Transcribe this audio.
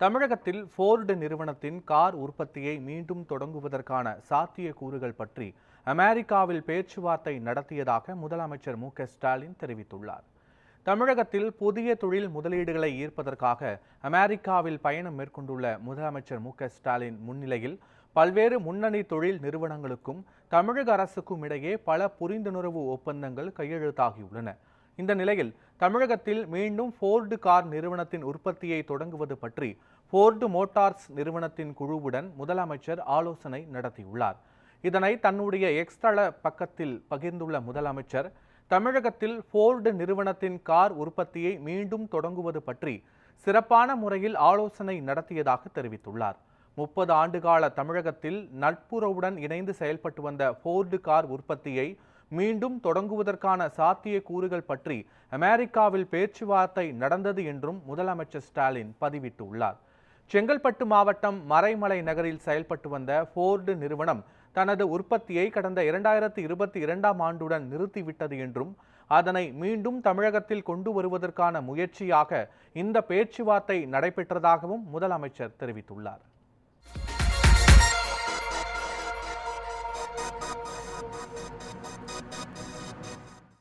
தமிழகத்தில் ஃபோர்டு நிறுவனத்தின் கார் உற்பத்தியை மீண்டும் தொடங்குவதற்கான சாத்தியக்கூறுகள் பற்றி அமெரிக்காவில் பேச்சுவார்த்தை நடத்தியதாக முதலமைச்சர் மு.க.ஸ்டாலின் தெரிவித்துள்ளார். தமிழகத்தில் புதிய தொழில் முதலீடுகளை ஈர்ப்பதற்காக அமெரிக்காவில் பயணம் மேற்கொண்டுள்ள முதலமைச்சர் மு.க.ஸ்டாலின் முன்னிலையில் பல்வேறு முன்னணி தொழில் நிறுவனங்களுக்கும் தமிழக அரசுக்கும் இடையே பல புரிந்துணர்வு ஒப்பந்தங்கள் கையெழுத்தாகியுள்ளன. இந்த நிலையில் தமிழகத்தில் மீண்டும் ஃபோர்டு கார் நிறுவனத்தின் உற்பத்தியை தொடங்குவது பற்றி ஃபோர்டு மோட்டார்ஸ் நிறுவனத்தின் குழுவுடன் முதலமைச்சர் ஆலோசனை நடத்தியுள்ளார். இதனை தன்னுடைய எக்ஸ் தள பக்கத்தில் பகிர்ந்துள்ள முதலமைச்சர், தமிழகத்தில் ஃபோர்டு நிறுவனத்தின் கார் உற்பத்தியை மீண்டும் தொடங்குவது பற்றி சிறப்பான முறையில் ஆலோசனை நடத்தியதாக தெரிவித்துள்ளார். 30 ஆண்டுகால தமிழகத்தில் நட்புறவுடன் இணைந்து செயல்பட்டு வந்த ஃபோர்டு கார் உற்பத்தியை மீண்டும் தொடங்குவதற்கான சாத்தியக்கூறுகள் பற்றி அமெரிக்காவில் பேச்சுவார்த்தை நடந்தது என்றும் முதலமைச்சர் ஸ்டாலின் பதிவிட்டுள்ளார். செங்கல்பட்டு மாவட்டம் மறைமலை நகரில் செயல்பட்டு வந்த ஃபோர்டு நிறுவனம் தனது உற்பத்தியை கடந்த 2022ஆம் ஆண்டுடன் நிறுத்திவிட்டது என்றும் அதனை மீண்டும் தமிழகத்தில் கொண்டு வருவதற்கான முயற்சியாக இந்த பேச்சுவார்த்தை நடைபெற்றதாகவும் முதலமைச்சர் தெரிவித்துள்ளார்.